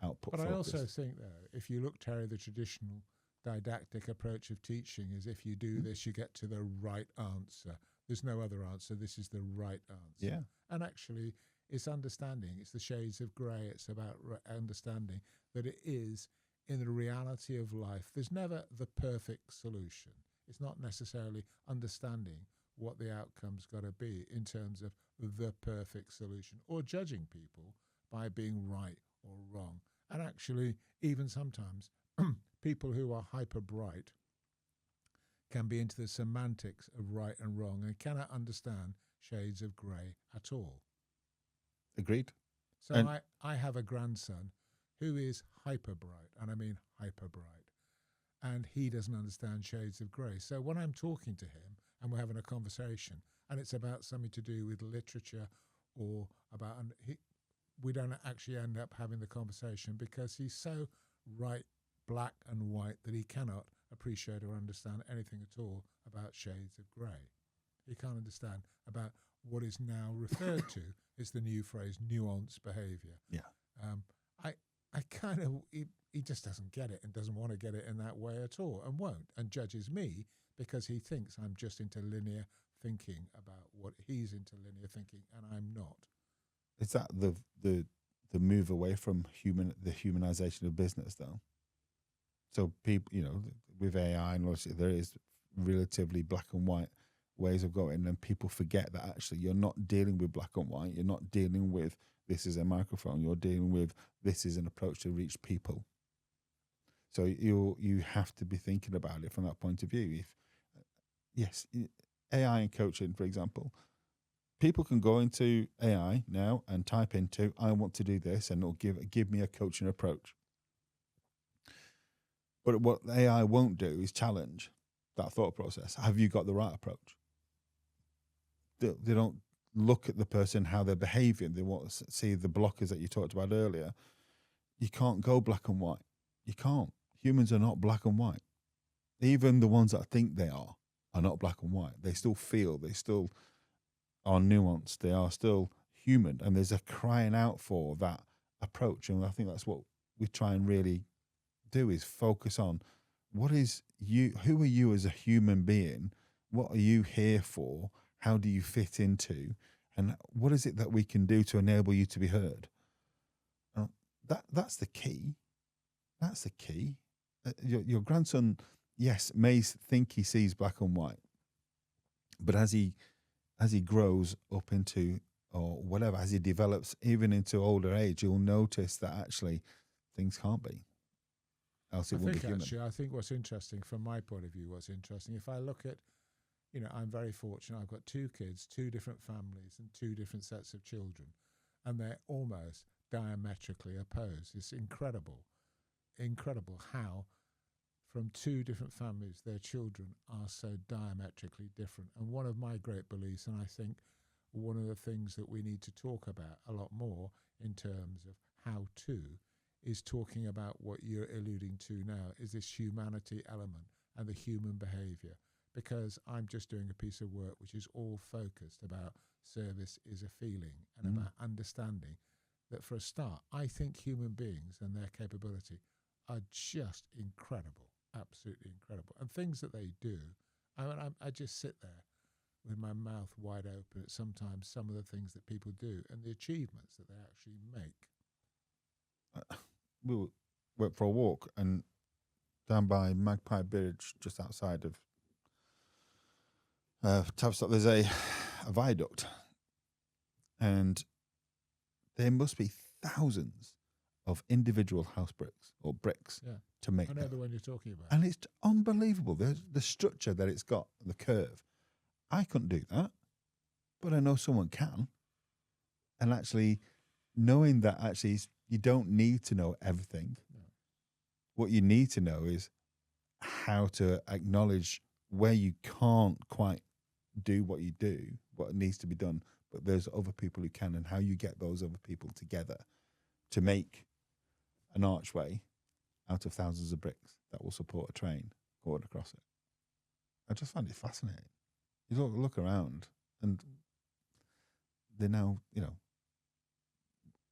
output. But focus. I also think, though, if you look, Terry, the traditional didactic approach of teaching is if you do this, you get to the right answer. There's no other answer. This is the right answer. Yeah. And actually, it's understanding. It's the shades of grey. It's about understanding that it is, in the reality of life, there's never the perfect solution. It's not necessarily understanding what the outcome's got to be in terms of the perfect solution, or judging people by being right or wrong. And actually, even sometimes, people who are hyper bright can be into the semantics of right and wrong and cannot understand shades of grey at all. Agreed. So I have a grandson who is hyper bright, and I mean hyper bright, and he doesn't understand shades of grey. So when I'm talking to him and we're having a conversation, and it's about something to do with literature or about, we don't actually end up having the conversation because he's so right, black and white, that he cannot appreciate or understand anything at all about shades of grey. He can't understand about what is now referred to as the new phrase, nuanced behaviour. Yeah. I kind of, he just doesn't get it and doesn't want to get it in that way at all and won't, and judges me because he thinks I'm just into linear thinking about what he's into linear thinking and I'm not. Is that the move away from the humanization of business, though? So people, with AI and all this, there is relatively black and white ways of going, and people forget that actually you're not dealing with black and white. You're not dealing with this is a microphone. You're dealing with this is an approach to reach people. So you have to be thinking about it from that point of view. If yes, AI and coaching, for example, people can go into AI now and type into I want to do this, and it'll give me a coaching approach. But what AI won't do is challenge that thought process. Have you got the right approach? They don't look at the person, how they're behaving. They want to see the blockers that you talked about earlier. You can't go black and white. You can't. Humans are not black and white. Even the ones that think they are not black and white. They still feel. They still are nuanced. They are still human. And there's a crying out for that approach. And I think that's what we try and really do, is focus on what is you, who are you as a human being? What are you here for? How do you fit into? And what is it that we can do to enable you to be heard? That's the key. That's the key. Your grandson, yes, may think he sees black and white, but as he grows up into, or whatever, as he develops even into older age, you'll notice that actually things can't be. Else it won't be human. Actually, I think what's interesting from my point of view, if I look at, I'm very fortunate. I've got 2 kids, 2 different families and 2 different sets of children, and they're almost diametrically opposed. It's incredible how from 2 different families, their children are so diametrically different. And one of my great beliefs, and I think one of the things that we need to talk about a lot more in terms of how to, is talking about what you're alluding to now, is this humanity element and the human behavior. Because I'm just doing a piece of work which is all focused about service is a feeling and about understanding that, for a start, I think human beings and their capability are just incredible, absolutely incredible. And things that they do, I just sit there with my mouth wide open at sometimes some of the things that people do and the achievements that they actually make. We went for a walk and down by Magpie Bridge, just outside of Tavistock, there's a viaduct, and there must be thousands of individual house bricks or bricks to make. I know the one you're talking about, and it's unbelievable. The structure that it's got, the curve. I couldn't do that, but I know someone can. And actually, knowing that actually you don't need to know everything. No. What you need to know is how to acknowledge where you can't quite do what you do, what needs to be done, but there's other people who can, and how you get those other people together to make an archway out of thousands of bricks that will support a train going across it. I just find it fascinating. You look around, and they're now,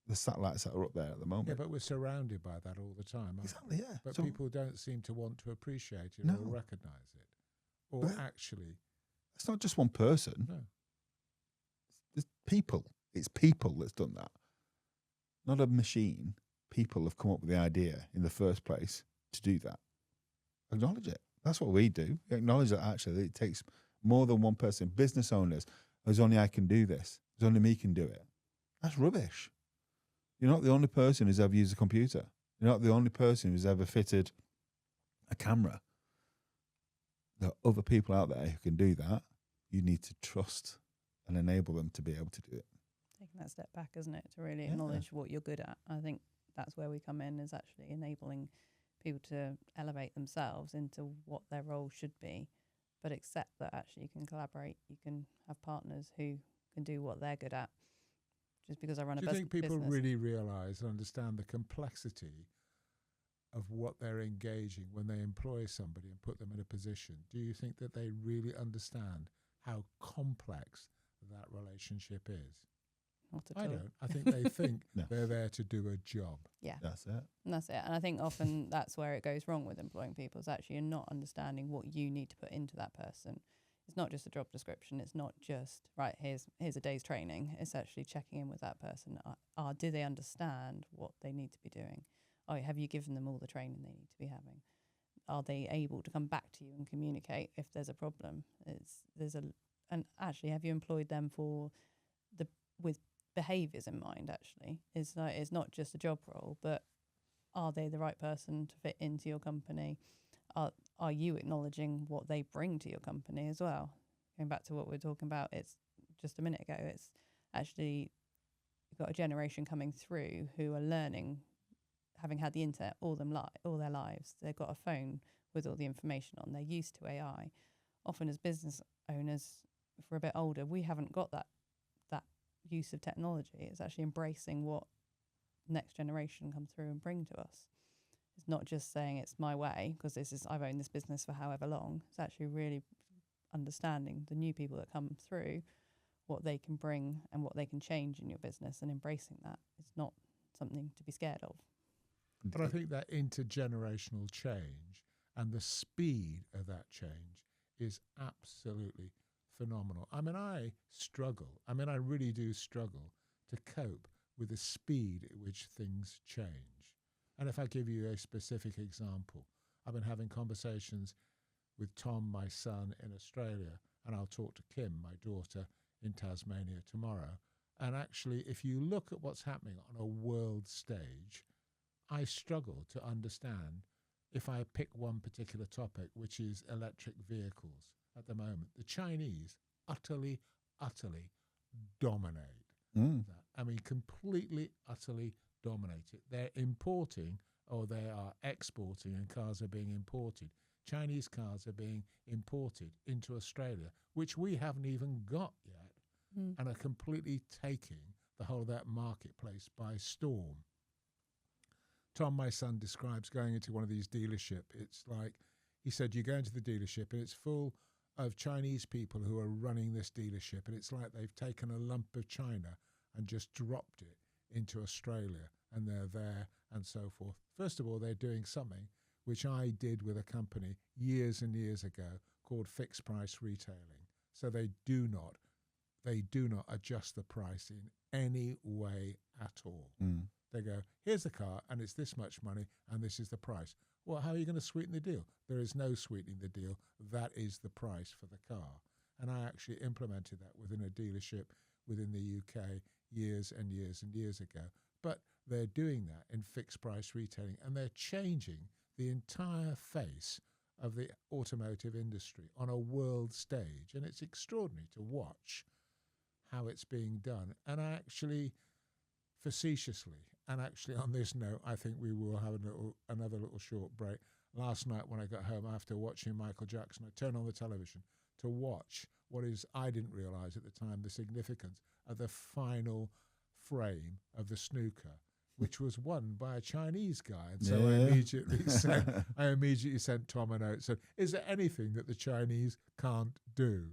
the satellites that are up there at the moment. Yeah, but we're surrounded by that all the time. Exactly, yeah. But so people don't seem to want to appreciate it or recognise it. Or but actually... It's not just one person. No. It's people. It's people that's done that. Not a machine. People have come up with the idea in the first place to do that. Acknowledge it. That's what we do. We acknowledge that actually it takes more than one person. Business owners, there's only I can do this. There's only me can do it. That's rubbish. You're not the only person who's ever used a computer. You're not the only person who's ever fitted a camera. There are other people out there who can do that. You need to trust and enable them to be able to do it. Taking that step back, isn't it, to really acknowledge what you're good at. I think that's where we come in, is actually enabling people to elevate themselves into what their role should be, but accept that actually you can collaborate, you can have partners who can do what they're good at. Just because I run a business. Do you think people really realise and understand the complexity of what they're engaging when they employ somebody and put them in a position? Do you think that they really understand how complex that relationship is? not at I all. don't. I think they think No. they're there to do a job. Yeah, That's it. and that's it. And I think often that's where it goes wrong with employing people. Is actually you're not understanding what you need to put into that person. It's not just a job description. It's not just right. Here's a day's training. It's actually checking in with that person. Do they understand what they need to be doing? Have you given them all the training they need to be having? Are they able to come back to you and communicate if there's a problem? And actually, have you employed them with behaviours in mind? Actually, it's not just a job role, but are they the right person to fit into your company? Are you acknowledging what they bring to your company as well? Going back to what we were talking about, it's just a minute ago. It's actually you've got a generation coming through who are learning, having had the internet all their lives. They've got a phone with all the information on. They're used to AI. Often as business owners, if we're a bit older, we haven't got that use of technology. It's actually embracing what next generation come through and bring to us. It's not just saying it's my way because I've owned this business for however long. It's actually really understanding the new people that come through, what they can bring and what they can change in your business, and embracing that. It's not something to be scared of. But I think that intergenerational change and the speed of that change is absolutely phenomenal. I mean, I really do struggle to cope with the speed at which things change. And if I give you a specific example, I've been having conversations with Tom, my son, in Australia, and I'll talk to Kim, my daughter, in Tasmania tomorrow. And actually, if you look at what's happening on a world stage, I struggle to understand if I pick one particular topic, which is electric vehicles at the moment. The Chinese utterly dominate that. I mean, completely, utterly dominate it. They're importing, or they are exporting, and cars are being imported. Chinese cars are being imported into Australia, which we haven't even got yet, and are completely taking the whole of that marketplace by storm. Tom, my son, describes going into one of these dealerships. It's like, he said, you go into the dealership and it's full of Chinese people who are running this dealership, and it's like they've taken a lump of China and just dropped it into Australia, and they're there and so forth. First of all, they're doing something which I did with a company years and years ago called fixed price retailing. So they do not adjust the price in any way at all. They go, here's the car and it's this much money and this is the price. Well, how are you going to sweeten the deal? There is no sweetening the deal. That is the price for the car. And I actually implemented that within a dealership within the UK years and years and years ago. But they're doing that in fixed price retailing, and they're changing the entire face of the automotive industry on a world stage. And it's extraordinary to watch how it's being done. And I actually, facetiously, and actually on this note, I think we will have another little short break. Last night when I got home after watching Michael Jackson, I turned on the television to watch what is, I didn't realise at the time, the significance of the final frame of the snooker, which was won by a Chinese guy. And so I immediately sent Tom a note, said, is there anything that the Chinese can't do?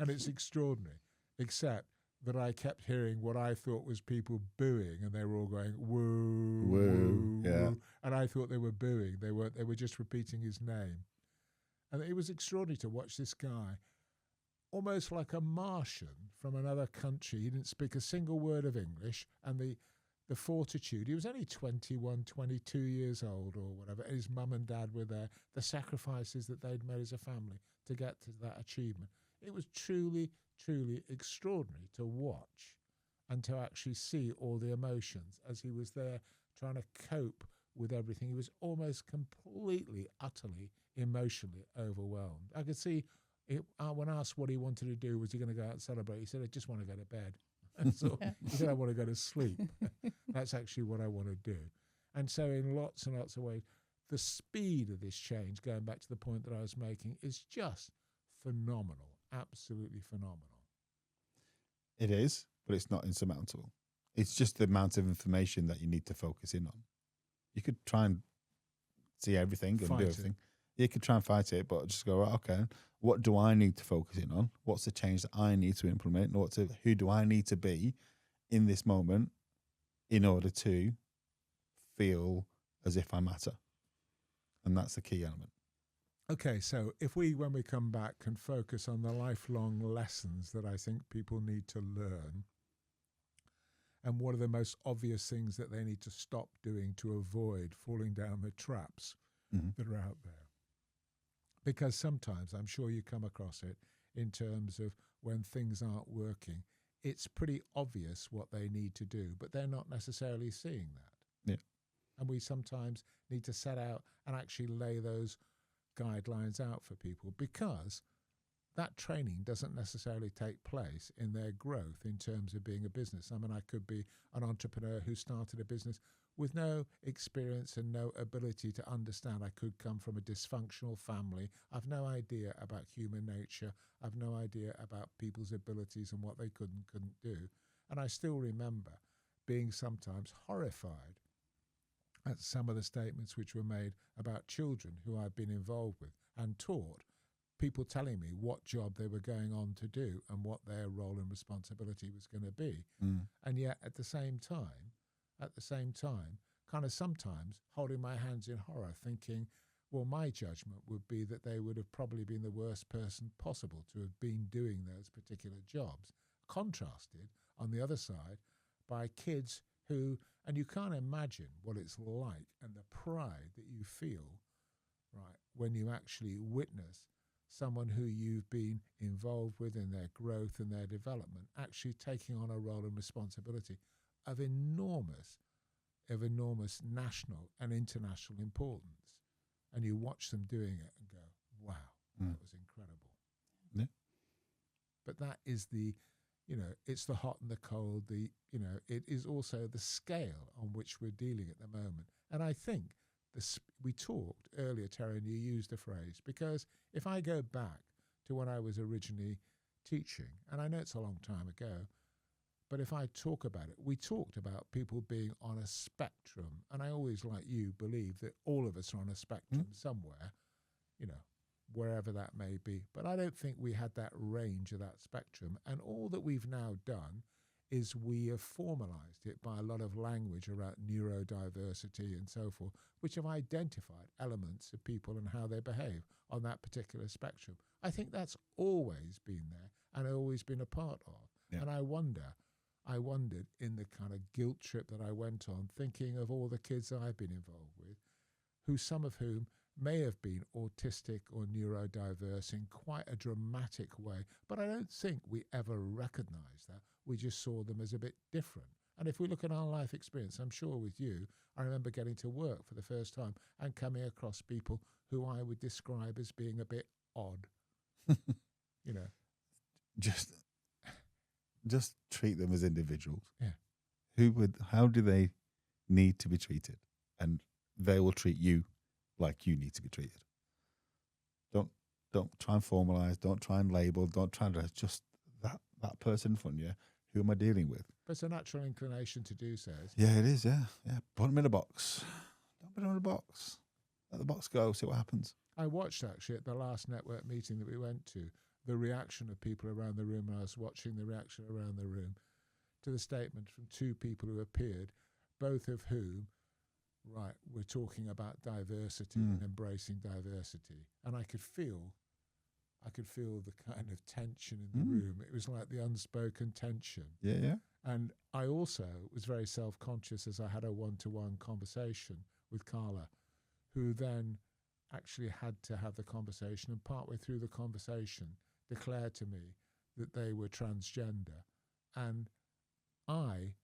And it's extraordinary, except that I kept hearing what I thought was people booing, and they were all going, woo, woo, yeah. woo. And I thought they were booing. They were just repeating his name. And it was extraordinary to watch this guy, almost like a Martian from another country. He didn't speak a single word of English, and the fortitude. He was only 21, 22 years old or whatever. His mum and dad were there. The sacrifices that they'd made as a family to get to that achievement. It was truly, truly extraordinary to watch and to actually see all the emotions as he was there trying to cope with everything. He was almost completely, utterly, emotionally overwhelmed. I could see when asked what he wanted to do, was he going to go out and celebrate? He said, I just want to go to bed. And so he said, I want to go to sleep. That's actually what I want to do. And so in lots and lots of ways, the speed of this change, going back to the point that I was making, is just phenomenal, absolutely phenomenal. It is, but it's not insurmountable. It's just the amount of information that you need to focus in on. You could try and see everything and do everything. You could try and fight it, but just go, right, okay, what do I need to focus in on? What's the change that I need to implement? And who do I need to be in this moment in order to feel as if I matter? And that's the key element. Okay, so if we, when we come back, can focus on the lifelong lessons that I think people need to learn, and what are the most obvious things that they need to stop doing to avoid falling down the traps that are out there. Because sometimes, I'm sure you come across it in terms of when things aren't working, it's pretty obvious what they need to do, but they're not necessarily seeing that. Yeah. And we sometimes need to set out and actually lay those guidelines out for people, because that training doesn't necessarily take place in their growth in terms of being a business. I mean, I could be an entrepreneur who started a business with no experience and no ability to understand. I could come from a dysfunctional family. I've no idea about human nature. I've no idea about people's abilities and what they could and couldn't do. And I still remember being sometimes horrified at some of the statements which were made about children who I've been involved with and taught, people telling me what job they were going on to do and what their role and responsibility was going to be. And yet at the same time, kind of sometimes holding my hands in horror, thinking, well, my judgment would be that they would have probably been the worst person possible to have been doing those particular jobs, contrasted on the other side by kids who, and you can't imagine what it's like and the pride that you feel, right, when you actually witness someone who you've been involved with in their growth and their development actually taking on a role and responsibility of enormous national and international importance. And you watch them doing it and go, wow, that was incredible. Yeah. But that is the, it's the hot and the cold, it is also the scale on which we're dealing at the moment. And I think we talked earlier, Terry, and you used the phrase, because if I go back to when I was originally teaching, and I know it's a long time ago, but if I talk about it, we talked about people being on a spectrum. And I always, like you, believe that all of us are on a spectrum somewhere, wherever that may be. But I don't think we had that range of that spectrum. And all that we've now done is we have formalized it by a lot of language around neurodiversity and so forth, which have identified elements of people and how they behave on that particular spectrum. I think that's always been there and always been a part of. Yeah. And I wondered in the kind of guilt trip that I went on, thinking of all the kids I've been involved with, some of whom may have been autistic or neurodiverse in quite a dramatic way, but I don't think we ever recognized that. We just saw them as a bit different. And if we look at our life experience, I'm sure with you, I remember getting to work for the first time and coming across people who I would describe as being a bit odd. Just treat them as individuals. Yeah. How do they need to be treated? And they will treat you like you need to be treated. Don't try and formalize, don't try and label, don't try and just that person in front of you. Who am I dealing with? But it's a natural inclination to do so. Yeah, it is, yeah. Put them in a box. Don't put them in a box. Let the box go, see what happens. I watched actually at the last network meeting that we went to, the reaction of people around the room, and I was watching the reaction around the room to the statement from two people who appeared, both of whom, were talking about diversity and embracing diversity. And I could feel the kind of tension in the room. It was like the unspoken tension. Yeah. And I also was very self-conscious as I had a one-to-one conversation with Carla, who then actually had to have the conversation, and partway through the conversation declared to me that they were transgender. And I,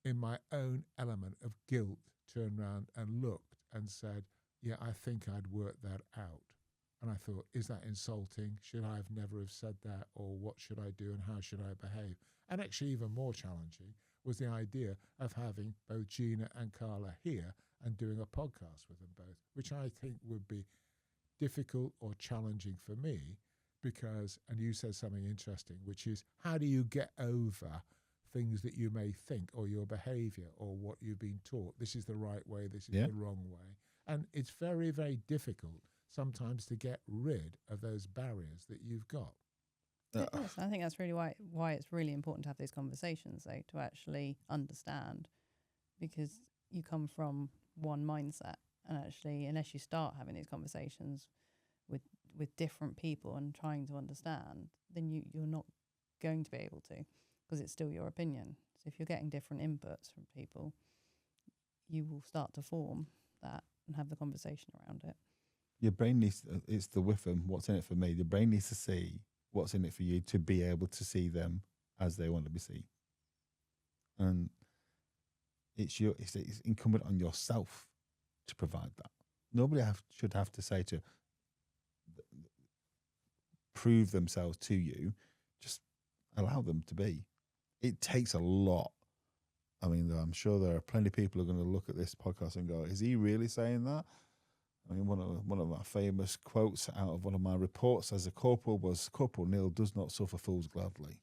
in my own element of guilt, turned around and looked and said, yeah, I think I'd worked that out. And I thought, is that insulting? Should I have never have said that? Or what should I do and how should I behave? And actually even more challenging was the idea of having both Gina and Carla here and doing a podcast with them both, which I think would be difficult or challenging for me because, and you said something interesting, which is how do you get over things that you may think or your behavior or what you've been taught? This is the right way, this is the wrong way. And it's very, very difficult sometimes to get rid of those barriers that you've got. It is. I think that's really why it's really important to have those conversations, though, to actually understand, because you come from one mindset, and actually, unless you start having these conversations with different people and trying to understand, then you're not going to be able to, because it's still your opinion. So if you're getting different inputs from people, you will start to form that and have the conversation around it. Your brain needs, it's the WIFM, what's in it for me. The brain needs to see what's in it for you to be able to see them as they want to be seen. And it's incumbent on yourself to provide that. Nobody should have to say to prove themselves to you. Just allow them to be. It takes a lot. I mean, I'm sure there are plenty of people who are going to look at this podcast and go, is he really saying that? I mean, one of my famous quotes out of one of my reports as a corporal was, Corporal Neil does not suffer fools gladly.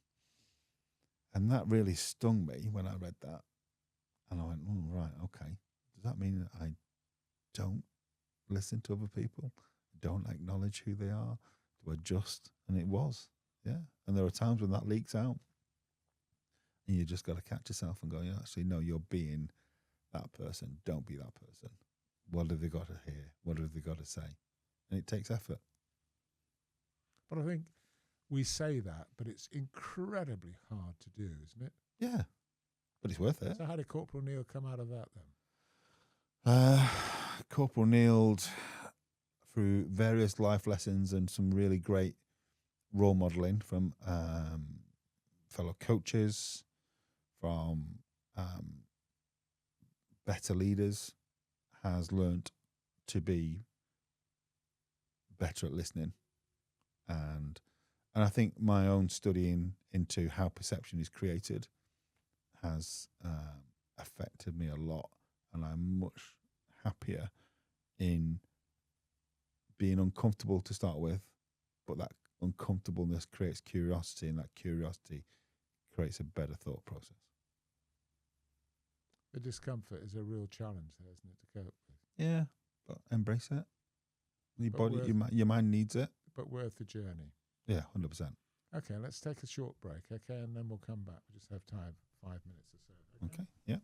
And that really stung me when I read that. And I went, oh, right, okay. Does that mean that I don't listen to other people? Don't acknowledge who they are? To adjust? And it was, yeah. And there are times when that leaks out. And you just got to catch yourself and go, yeah, actually, no, you're being that person. Don't be that person. What have they got to hear? What have they got to say? And it takes effort. But I think we say that, but it's incredibly hard to do, isn't it? Yeah, but it's worth it. So how did Corporal Neil come out of that then? Corporal Neil, through various life lessons and some really great role modelling from fellow coaches, from better leaders, has learnt to be better at listening. And I think my own studying into how perception is created has affected me a lot. And I'm much happier in being uncomfortable to start with, but that uncomfortableness creates curiosity, and that curiosity creates a better thought process. The discomfort is a real challenge there, isn't it, to cope with? Yeah, but embrace it. Your mind needs it. But worth the journey. Yeah, 100%. Okay, let's take a short break, okay, and then we'll come back. We just have time, 5 minutes or so. Okay, yeah.